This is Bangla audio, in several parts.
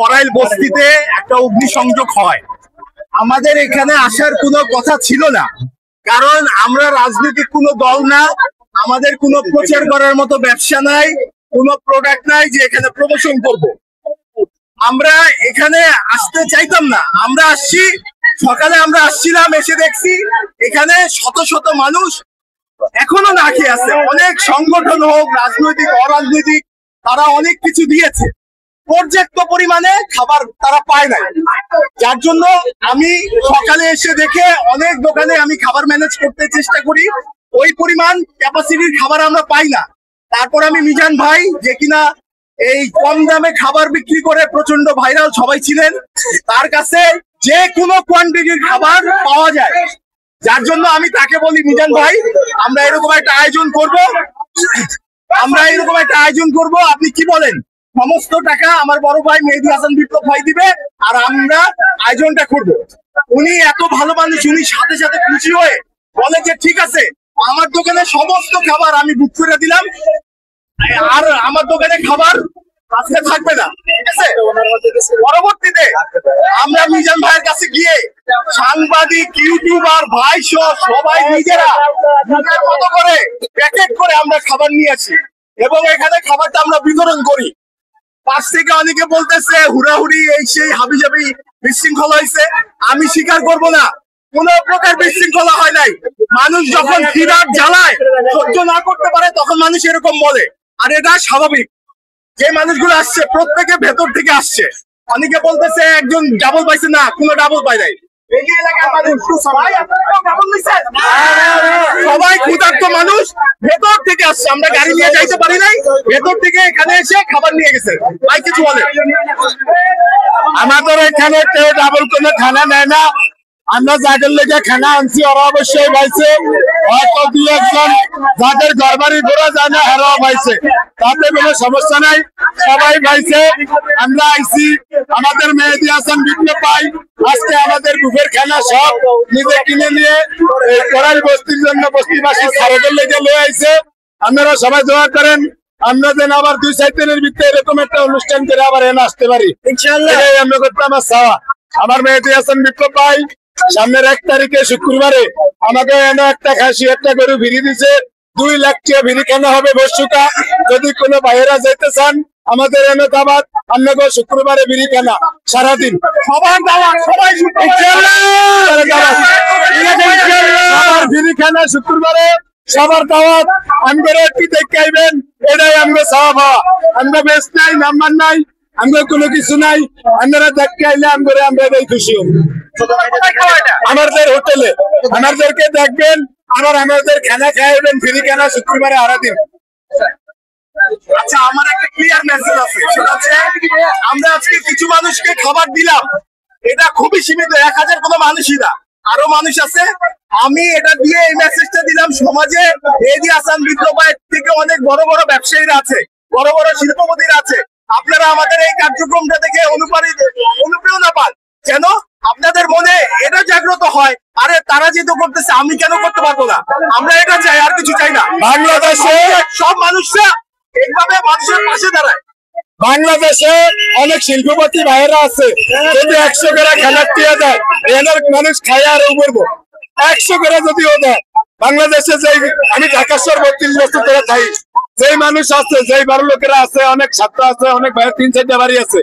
করাইল বস্তিতে একটা অগ্নিসংযোগ হয়। আমাদের এখানে আসার কোনো কথা ছিল না, কারণ আমরা রাজনৈতিক কোনো দল না, আমাদের কোনো প্রচার করার মতো ব্যবসা নাই, কোনো প্রোডাক্ট নাই যে এখানে প্রমোশন করব। আমরা এখানে আসতে চাইতাম না, আমরা আসছি। সকালে আমরা আসছিলাম, এসে দেখছি এখানে শত শত মানুষ এখনো না খেয়ে আছে। অনেক সংগঠন হোক, রাজনৈতিক অরাজনৈতিক, তারা অনেক কিছু দিয়েছে, পর্যাপ্ত পরিমাণে খাবার তারা পায় না। যার জন্য আমি সকালে এসে দেখে অনেক দোকানে আমি খাবার ম্যানেজ করতে চেষ্টা করি, ওই পরিমাণ ক্যাপাসিটির খাবার আমরা পাই না। তারপর আমি মিজান ভাই, যে কিনা এই কম দামে খাবার বিক্রি করে প্রচন্ড ভাইরাল, সবাই ছিলেন, তার কাছে যে কোনো কোয়ান্টিটির খাবার পাওয়া যায়। যার জন্য আমি তাকে বলি, মিজান ভাই আমরা এরকম একটা আয়োজন করব, আপনি কি বলেন? সমস্ত টাকা আমার বড় ভাই মেহেদী হাসান বিপ্লব ভাই দিবে, আর আমরা আয়োজনটা করব। উনি এত ভালো মানুষ, উনি সাথে সাথে খুশি হয়ে বলে যে ঠিক আছে, আমার দোকানে সমস্ত খাবার আমি বুক করে দিলাম, আর আমার দোকানে খাবার আজকে থাকবে না, ঠিক আছে? পরবর্তীতে আমরা মিজান ভাইয়ের কাছে গিয়ে সাংবাদিক, ইউটিউবার ভাই সহ সবাই নিজেরা নিজের মতো করে প্যাকেট করে আমরা খাবার নিয়ে আসি এবং এখানে খাবারটা আমরা বিতরণ করি। পাশ থেকে অনেকে বলতেছে হুড়াহুড়ি, এই সেই হাবিজাবি বিশৃঙ্খলা হয়েছে। আমি স্বীকার করব না, কোন প্রকার বিশৃঙ্খলা হয় নাই। মানুষ যখন খিদার জ্বালায় সহ্য না করতে পারে তখন মানুষ এরকম বলে, আর এটা স্বাভাবিক। যে মানুষগুলো আসছে প্রত্যেকে ভেতর থেকে আসছে। অনেকে বলতেছে একজন ডাবল পাইছে, না, কোনো ডাবল পাই নাই। সবাই ক্ষুধার্ত মানুষ, ভেতর থেকে আসছে, আমরা গাড়ি নিয়ে যাইতে পারি নাই, ভেতর থেকে এখানে এসে খাবার নিয়ে গেছে। ভাই কিছু বলে? আমাদের এখানে কেউ ডাবল কোনো খানা নেয় না, আমরা যাদের লেগে খানা আনছি ওরা অবশ্যই পাইছে, হয়তো দুই একজন যাদের ঘরবাড়ি ঘোরা যায় না হেরাও পাইছে, তাতে কোনো সমস্যা নাই, সবাই পাইছে। আমরা আইছি, আমাদের মেহেদী হাসান বিপ্লব ভাই আজকে আমাদের বুফের খানা সব নিজে কিনে নিয়ে এই করাইল বস্তির জন্য বস্তিবাসী সারদের লেগে লয়ে আইছে। আপনারা সবাই দোয়া করেন আমরা যেন আবার 2-4 দিনের ভিতরে এরকম একটা অনুষ্ঠান করে আবার এনে আসতে পারি ইনশাআল্লাহ। আমরা করতে আমার চাওয়া। আমার মেহেদী হাসান বিপ্লব ভাই সামনের 1 তারিখে শুক্রবারে আমাকে এনে একটা খাসি একটা গরু ফিরি দিছে, 2 লাখ টাকা ফিরি কেনা হবে বর্ষুকা। যদি কোনো বাইরা যাইতে চান আমাদের এনে দাবাত, আপনাকে শুক্রবারে বিড়ি কেনা সারাদিন সবার দাওয়াত, সবাই সবার বিড়ি কেনা শুক্রবারে, সবার দাওয়াত। আমরা একটু দেখে আইবেন, এটাই আমরা চাওয়া পাওয়া। আমরা বেশ নাই, নাম্বার নাই, আমরা কোনো কিছু নাই, আপনারা দেখতে আইলে আমরা এটাই খুশি হব। আমাদের হোটেলে আমাদেরকে দেখবেন, আবার আমাদের খানা খাইবেন ফ্রি খানা শুক্রবারে আরাদিন। আচ্ছা, আমার একটা ক্লিয়ার মেসেজ আছে, সেটা হচ্ছে আমরা আজকে কিছু মানুষকে খাবার দিলাম, এটা খুবই সীমিত, 1000 কোনো মানুষই না, আরো মানুষ আছে। আমি এটা দিয়ে এই মেসেজটা দিলাম, সমাজে মেহেদী হাসান বিপ্লব ভাইয়ের থেকে অনেক বড় বড় ব্যবসায়ীরা আছে, বড় বড় শিল্পপতিরা আছে। আপনারা আমাদের এই কার্যক্রমটা দেখে অনুপ্রেরণা পান, যেন আপনাদের মনে এটা জাগ্রত হয়, আরে তারা যেহেতু করতেছে আমি কেন করতে পারবো না। আমরা এটা চাই, আর কিছু চাই না। বাংলাদেশে সব মানুষরা এইভাবে মানুষের পাশে দাঁড়ায়। বাংলাদেশে অনেক শিল্পপতি ভাইয়েরা আছে, যদি 100 করে খানা দিয়ে দেয় এদের মানুষ খায় আর উঠবো। 100 করে যদিও দেয়, বাংলাদেশে যে আমি ঢাকা শহর 32 বছর ধরে থাকি, যেই মানুষ আছে, যেই বড় লোকেরা আছে, অনেক ছাত্র আছে, অনেক ভাইয়ের 3-4টা বাড়ি আছে,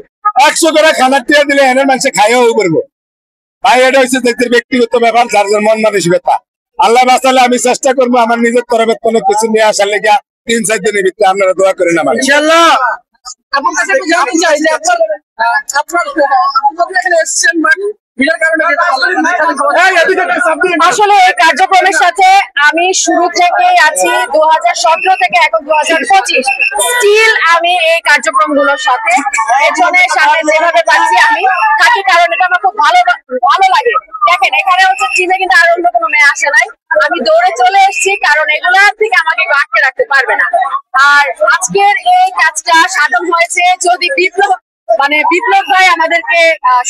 100 করে খানা দিয়ে দিলে এনের মানুষে খাইয়া উঠবো। ভাই এটা হচ্ছে ব্যক্তির ব্যক্তিগত ব্যাপার, যার যার মন মানসিকতা। আল্লাহ বাঁচালে আমি চেষ্টা করবো আমার নিজের তরফে কোনো কিছু নিয়ে আসার লেগে 3-4 দিনের ভিতরে আপনারা দোয়া করেন আমার ইনশাআল্লাহ। আসলে এই কার্যক্রমের সাথে আমি শুরু থেকেই আছি, 2017 থেকে এখন 2025 স্টিল আমি এই কার্যক্রমগুলোর সাথে পেছনের সামনে যেভাবে পাচ্ছি আমি থাকি, কারণ এটা আমার খুব ভালো লাগে। দেখেন এখানে হচ্ছে টিমে কিন্তু আর অন্য কোনো মেয়ে আসে নাই, আমি দৌড়ে চলে এসেছি, কারণ এগুলার থেকে আমাকে আটকে রাখতে পারবে না। আর আজকের এই কাজটা সাধন হয়েছে যদি বিপ্লব ভাই আমাদেরকে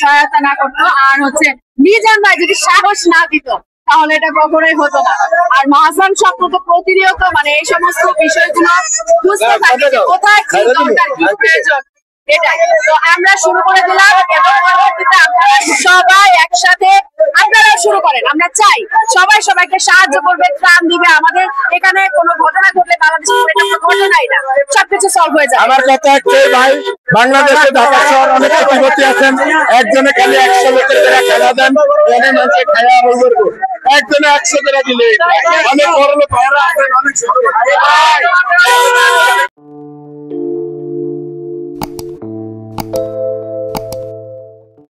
সহায়তা না করতো, আর হচ্ছে মিজান ভাই যদি সাহস না দিত, তাহলে এটা কখনোই হতো না। আর মহাসান স্বপ্ন তো প্রতিনিয়ত এই সমস্ত বিষয়গুলো বুঝতে থাকে, কোথায় কি দরকার, কি প্রয়োজন, এটাই তো আমরা শুরু করে দিলাম এবং পরবর্তীতে আপনারা সবাই একসাথে আপনারা শুরু করেন। আমরা চাই সবাই সবাইকে সাহায্য করবে, ত্রাণ দিবে। আমাদের এখানে কোনো ঘটনা ঘটলে বাংলাদেশে এটা কোনো ঘটনাই না, সবকিছু সলভ হয়ে যায়। আমার কথা একটাই ভাই, বাংলাদেশে ঢাকা শহর অনেক প্রতিপত্তি আছেন, একজনে খালি 100 লোকের করে খেলা দেন, অনেক মানুষের খায়া হয়ে যাবে। একজনে 100 করে দিলে অনেক বড় লোক ভাইরা আছেন, অনেক ছোট ভাই।